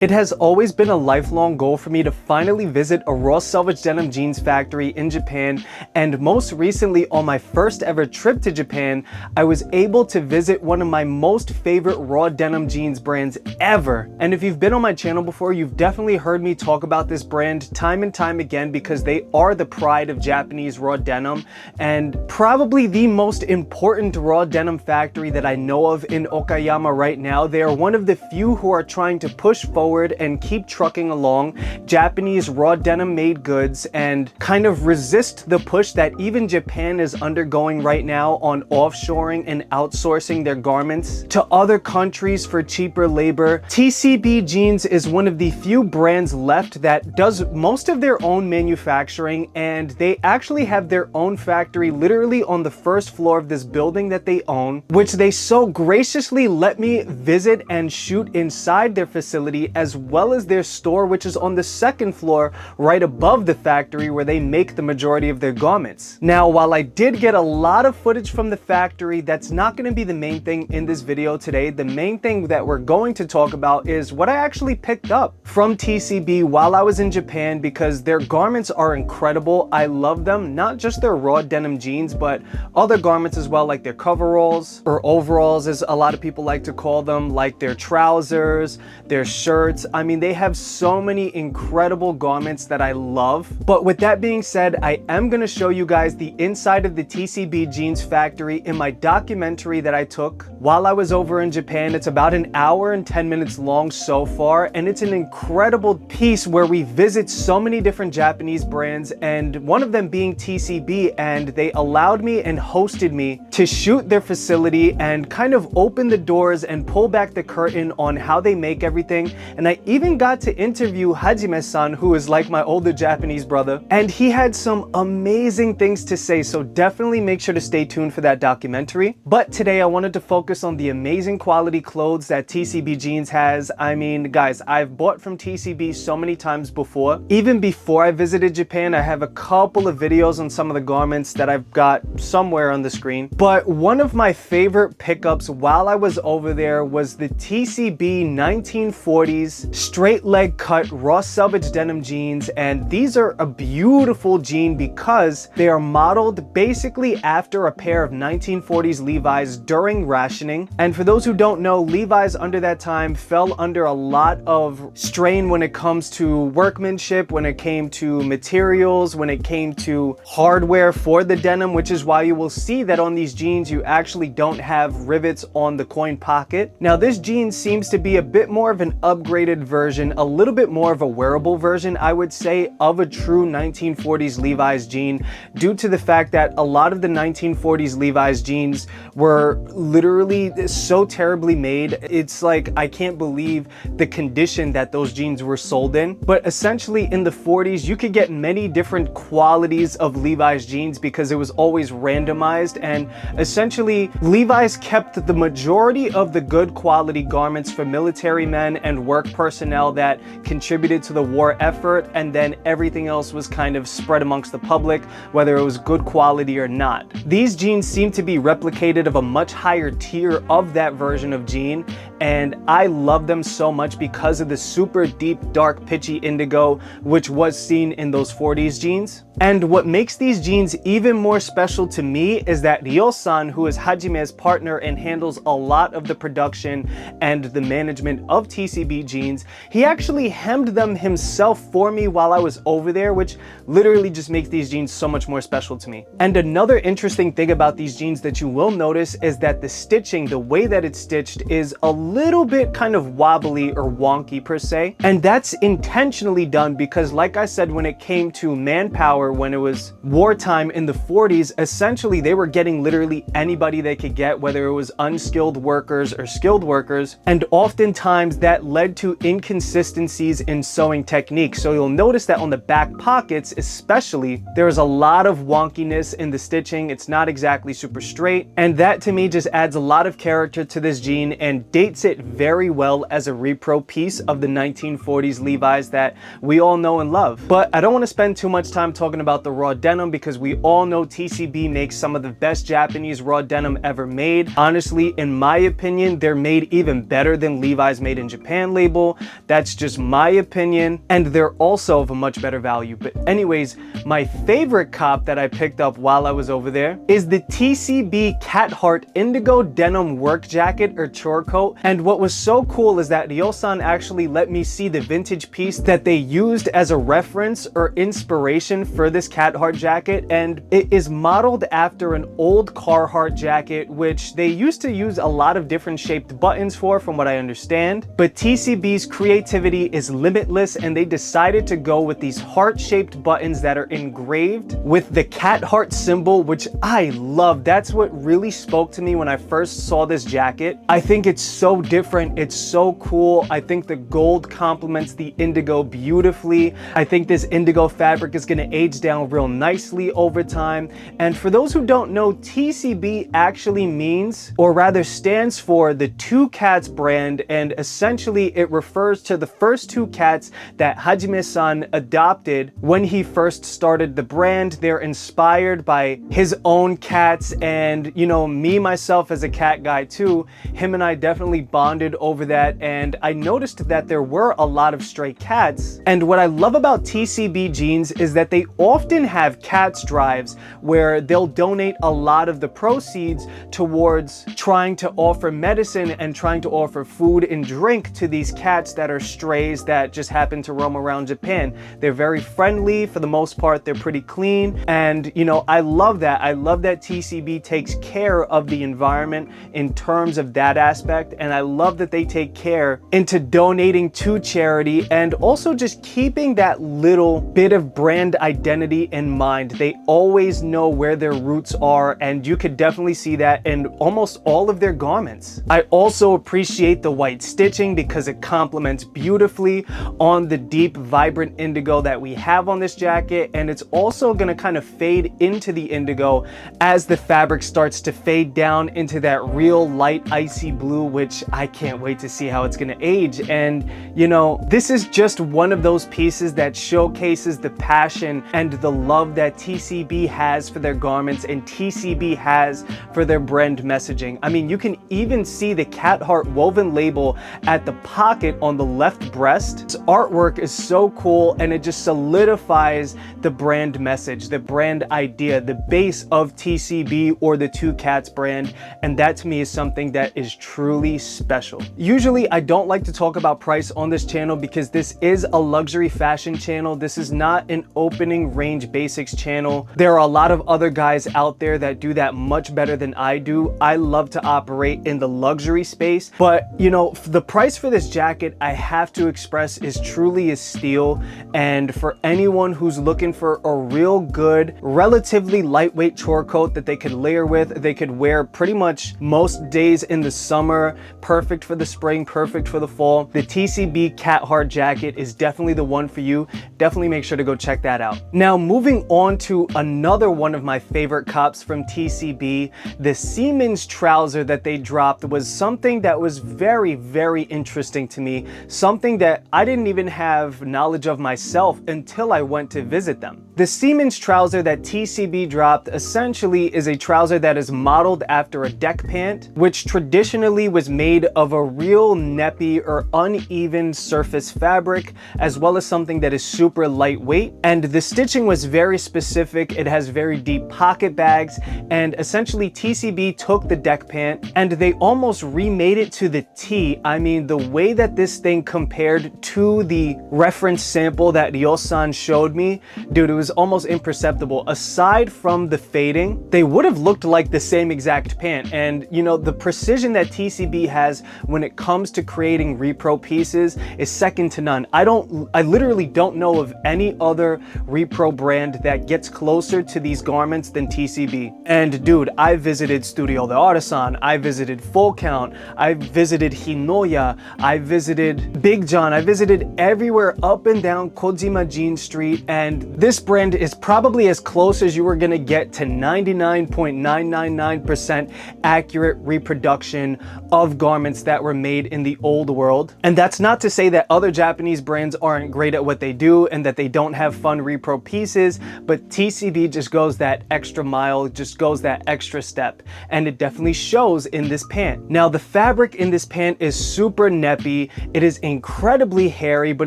It has always been a lifelong goal for me to finally visit a raw selvedge denim jeans factory in Japan, and most recently on my first ever trip to Japan, I was able to visit one of my most favorite raw denim jeans brands ever. And if you've been on my channel before, you've definitely heard me talk about this brand time and time again because they are the pride of Japanese raw denim and probably the most important raw denim factory that I know of in Okayama right now. They are one of the few who are trying to push forward and keep trucking along Japanese raw denim made goods and kind of resist the push that even Japan is undergoing right now on offshoring and outsourcing their garments to other countries for cheaper labor. TCB Jeans is one of the few brands left that does most of their own manufacturing, and they actually have their own factory literally on the first floor of this building that they own, which they so graciously let me visit and shoot inside their facility, as well as their store, which is on the second floor right above the factory where they make the majority of their garments. Now, while I did get a lot of footage from the factory, that's not going to be the main thing in this video today. The main thing that we're going to talk about is what I actually picked up from TCB while I was in Japan, because their garments are incredible. I love them, not just their raw denim jeans, but other garments as well, like their coveralls or overalls as a lot of people like to call them, like their trousers, their shirts. I mean, they have so many incredible garments that I love. But with that being said, I am going to show you guys the inside of the TCB Jeans factory in my documentary that I took while I was over in Japan. It's about an hour and 10 minutes long so far, and it's an incredible piece where we visit so many different Japanese brands, and one of them being TCB, and they allowed me and hosted me to shoot their facility and kind of open the doors and pull back the curtain on how they make everything. And I even got to interview Hajime-san, who is like my older Japanese brother, and he had some amazing things to say, so definitely make sure to stay tuned for that documentary. But today I wanted to focus on the amazing quality clothes that TCB Jeans has. I mean, guys, I've bought from TCB so many times before. Even before I visited Japan, I have a couple of videos on some of the garments that I've got somewhere on the screen. But one of my favorite pickups while I was over there was the TCB 1940s straight leg cut raw selvedge denim jeans, and these are a beautiful jean because they are modeled basically after a pair of 1940s Levi's during rationing. And for those who don't know, Levi's under that time fell under a lot of strain when it comes to workmanship, when it came to materials, when it came to hardware for the denim, which is why you will see that on these jeans you actually don't have rivets on the coin pocket. Now, this jean seems to be a bit more of an upgraded version, a little bit more of a wearable version, I would say, of a true 1940s Levi's jean, due to the fact that a lot of the 1940s Levi's jeans were literally so terribly made. It's like, I can't believe the condition that those jeans were sold in. But essentially in the 40s, you could get many different qualities of Levi's jeans because it was always randomized, and essentially Levi's kept the majority of the good quality garments for military men and work personnel that contributed to the war effort, and then everything else was kind of spread amongst the public, whether it was good quality or not. These jeans seem to be replicated of a much higher tier of that version of jean, and I love them so much because of the super deep dark pitchy indigo which was seen in those 40s jeans. And what makes these jeans even more special to me is that Ryo-san, who is Hajime's partner and handles a lot of the production and the management of TCB Jeans, he actually hemmed them himself for me while I was over there, which literally just makes these jeans so much more special to me. And another interesting thing about these jeans that you will notice is that the stitching, the way that it's stitched, is a little bit kind of wobbly or wonky per se, and that's intentionally done because, like I said, when it came to manpower, when it was wartime in the 40s, essentially they were getting literally anybody they could get, whether it was unskilled workers or skilled workers, and oftentimes that led to inconsistencies in sewing technique. So you'll notice that on the back pockets especially, there's a lot of wonkiness in the stitching. It's not exactly super straight, and that to me just adds a lot of character to this jean and dates it very well as a repro piece of the 1940s Levi's that we all know and love. But I don't want to spend too much time talking about the raw denim because we all know TCB makes some of the best Japanese raw denim ever made. Honestly, in my opinion, they're made even better than Levi's Made in Japan label label. That's just my opinion, and they're also of a much better value. But anyways, my favorite cop that I picked up while I was over there is the TCB Cathartt Indigo Denim Work Jacket or Chore coat. And what was so cool is that Ryo-san actually let me see the vintage piece that they used as a reference or inspiration for this Cathartt jacket, and it is modeled after an old Carhartt jacket, which they used to use a lot of different shaped buttons for, from what I understand. But TCB's creativity is limitless, and they decided to go with these heart-shaped buttons that are engraved with the Cathartt symbol, which I love. That's what really spoke to me when I first saw this jacket. I think it's so different. It's so cool. I think the gold complements the indigo beautifully. I think this indigo fabric is going to age down real nicely over time. And for those who don't know, TCB actually means, or rather stands for, the Two Cats brand, and essentially it refers to the first two cats that Hajime-san adopted when he first started the brand. They're inspired by his own cats, and you know, me myself as a cat guy too, him and I definitely bonded over that, and I noticed that there were a lot of stray cats. And what I love about TCB jeans is that they often have cats drives where they'll donate a lot of the proceeds towards trying to offer medicine and trying to offer food and drink to these cats that are strays that just happen to roam around Japan. They're very friendly for the most part. They're pretty clean, and you know, I love that. I love that TCB takes care of the environment in terms of that aspect, and I love that they take care into donating to charity and also just keeping that little bit of brand identity in mind. They always know where their roots are, and you could definitely see that in almost all of their garments. I also appreciate the white stitching because it complements beautifully on the deep vibrant indigo that we have on this jacket, and it's also going to kind of fade into the indigo as the fabric starts to fade down into that real light icy blue, which I can't wait to see how it's going to age. And you know, this is just one of those pieces that showcases the passion and the love that TCB has for their garments and TCB has for their brand messaging. I mean, you can even see the Cathartt woven label at the pocket on the left breast. This artwork is so cool, and it just solidifies the brand message, the brand idea, the base of TCB or the Two Cats brand, and that to me is something that is truly special. Usually I don't like to talk about price on this channel because this is a luxury fashion channel. This is not an opening range basics channel. There are a lot of other guys out there that do that much better than I do. I love to operate in the luxury space, but you know, the price for this jacket, I have to express, is truly a steal. And for anyone who's looking for a real good, relatively lightweight chore coat that they could layer with, they could wear pretty much most days in the summer, perfect for the spring, perfect for the fall, the TCB Cathartt jacket is definitely the one for you. Definitely make sure to go check that out. Now, moving on to another one of my favorite cops from TCB, the Seamens trouser that they dropped was something that was very, very interesting to me, something that I didn't even have knowledge of myself until I went to visit them. The Seamens trouser that TCB dropped essentially is a trouser that is modeled after a deck pant, which traditionally was made of a real neppy or uneven surface fabric, as well as something that is super lightweight. And the stitching was very specific. It has very deep pocket bags, and essentially TCB took the deck pant and they almost remade it to the T. I mean, the way that this thing compared to the reference sample that Ryo-san showed me, dude, it was almost imperceptible. Aside from the fading, they would have looked like the same exact pant. And you know, the precision that TCB has when it comes to creating repro pieces is second to none. I literally don't know of any other repro brand that gets closer to these garments than TCB. And dude, I visited Studio the Artisan, I visited Full Count, I visited Hinoya, I visited Big John, I visited everywhere up and down Kojima Jean Street, and this brand is probably as close as you are gonna get to 99.999% accurate reproduction of garments that were made in the old world. And that's not to say that other Japanese brands aren't great at what they do and that they don't have fun repro pieces, but TCB just goes that extra mile, just goes that extra step, and it definitely shows in this pant. Now, the fabric in this pant is super neppy. It is incredibly hairy, but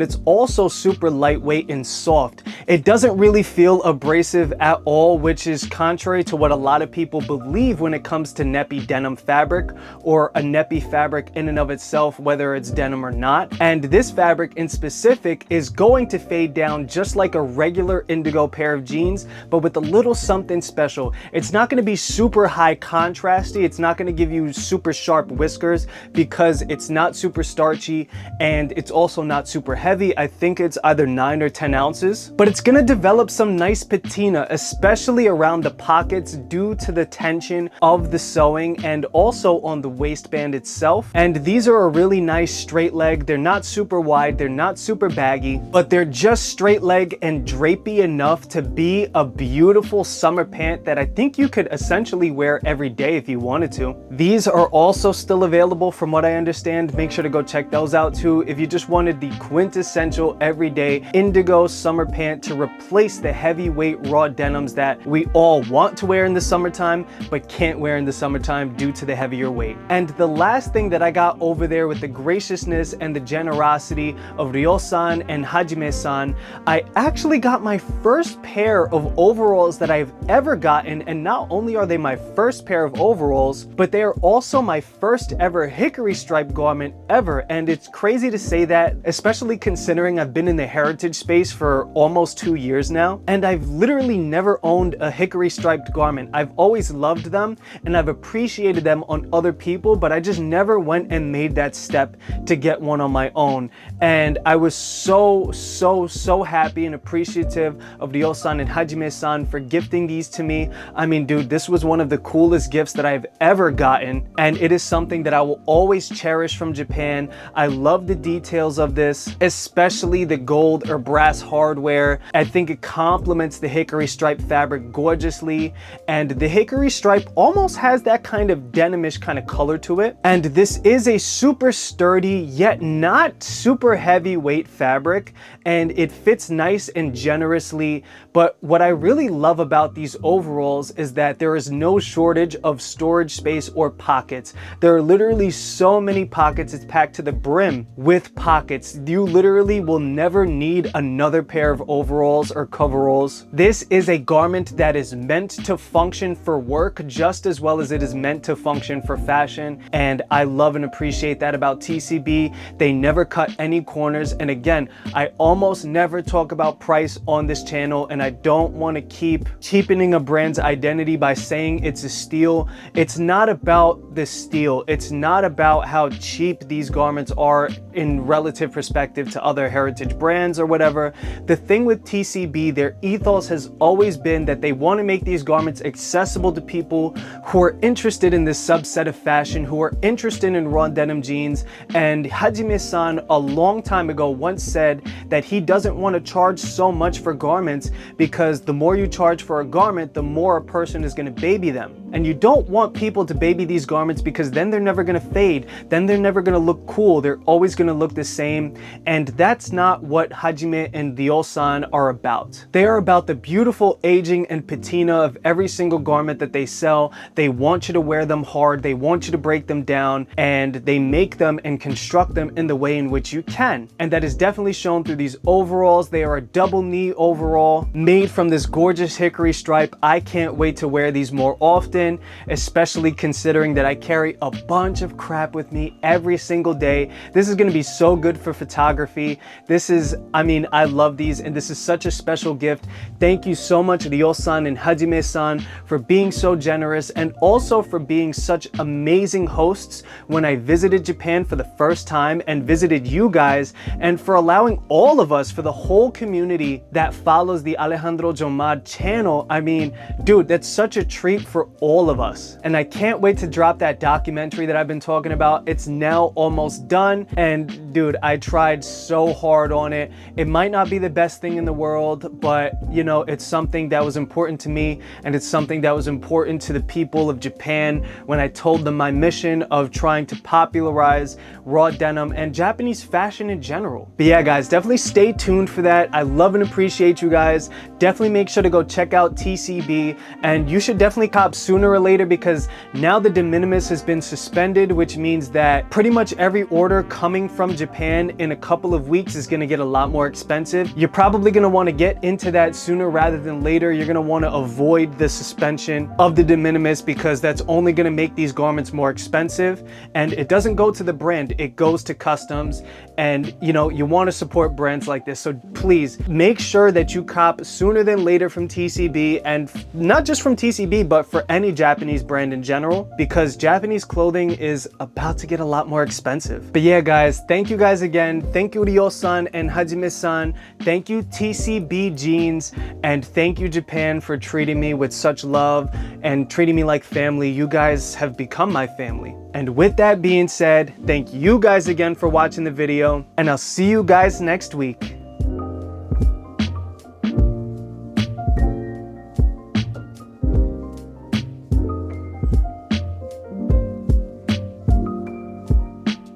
it's also super lightweight and soft. It doesn't really feel abrasive at all, which is contrary to what a lot of people believe when it comes to neppy denim fabric, or a neppy fabric in and of itself, whether it's denim or not. And this fabric in specific is going to fade down just like a regular indigo pair of jeans, but with a little something special. It's not going to be super high contrasty. It's not going to give you super sharp whiskers because it's not super starchy, and it's also not super heavy. I think it's either 9 or 10 ounces, but it's going to develop some nice patina, especially around the pockets due to the tension of the sewing, and also on the waistband itself. And these are a really nice straight leg. They're not super wide, they're not super baggy, but they're just straight leg and drapey enough to be a beautiful summer pant that I think you could essentially wear every day if you wanted to. These are also still available from what I understand. Make sure to go check those out too if you just wanted the quintessential everyday indigo summer pant to replace the heavyweight raw denims that we all want to wear in the summertime but can't wear in the summertime due to the heavier weight. And the last thing that I got over there with the graciousness and the generosity of Ryo-san and Hajime-san, I actually got my first pair of overalls that I've ever gotten, and not only are they my first pair of overalls, but they are also my first ever hickory stripe garment ever. And it's crazy to say that, especially considering I've been in the heritage space for almost 2 years now, and I've literally never owned a hickory striped garment. I've always loved them and I've appreciated them on other people, but I just never went and made that step to get one on my own. And I was so happy and appreciative of Ryo-san and Hajime-san for gifting these to me. I mean, dude, this was one of the coolest gifts that I've ever gotten, and it is something that I will always cherish from Japan. I love the details of this, especially the gold or brass hardware. I think it complements the hickory stripe fabric gorgeously, and the hickory stripe almost has that kind of denimish kind of color to it. And this is a super sturdy yet not super heavyweight fabric, and it fits nice and generously. But what I really love about these overalls is that there is no shortage of storage space or pockets. There are literally so many pockets. It's packed to the brim with pockets. You literally will never need another pair of overalls or coveralls. This is a garment that is meant to function for work just as well as it is meant to function for fashion, and I love and appreciate that about TCB. They never cut any corners, and again, I almost never talk about price on this channel, and I don't want to keep cheapening a brand's identity by saying it's a steal. It's not about the steal. It's not about how cheap these garments are in relative perspective to other heritage brands or whatever. The thing with TCB, their ethos has always been that they want to make these garments accessible to people who are interested in this subset of fashion, who are interested in raw denim jeans. And Hajime-san a long time ago once said that he doesn't want to charge so much for garments because the more you charge for a garment, the more a person is going to baby them. And you don't want people to baby these garments because then they're never going to fade. Then they're never going to look cool. They're always going to look the same. And that's not what Hajime and Ryo-san are about. They are about the beautiful aging and patina of every single garment that they sell. They want you to wear them hard. They want you to break them down, and they make them and construct them in the way in which you can. And that is definitely shown through these overalls. They are a double knee overall made from this gorgeous hickory stripe. I can't wait to wear these more often, especially considering that I carry a bunch of crap with me every single day. This is going to be so good for photography. This is, I mean, I love these, and this is such a special gift. Thank you so much, Ryo-san and Hajime-san, for being so generous and also for being such amazing hosts when I visited Japan for the first time and visited you guys, and for allowing all of us, for the whole community that follows the Alejandro Jomar channel. I mean, dude, that's such a treat for all of us. And I can't wait to drop that documentary that I've been talking about. It's now almost done, and dude, I tried so hard on it. It might not be the best thing in the world, but you know, it's something that was important to me, and it's something that was important to the people of Japan when I told them my mission of trying to popularize raw denim and Japanese fashion in general. But yeah guys, definitely stay tuned for that. I love and appreciate you guys. Definitely make sure to go check out TCB, and you should definitely cop sooner or later, because now the de minimis has been suspended, which means that pretty much every order coming from Japan in a couple of weeks is going to get a lot more expensive. You're probably going to want to get into that sooner rather than later. You're going to want to avoid the suspension of the de minimis, because that's only going to make these garments more expensive, and it doesn't go to the brand, it goes to customs. And you know, you want to support brands like this, so please make sure that you cop sooner than later from TCB, and not just from TCB, but for any Japanese brand in general, because Japanese clothing is about to get a lot more expensive. But yeah guys, thank you guys again. Thank you Ryo-san and Hajime-san. Thank you TCB Jeans, and thank you Japan for treating me with such love and treating me like family. You guys have become my family. And with that being said, thank you guys again for watching the video, and I'll see you guys next week.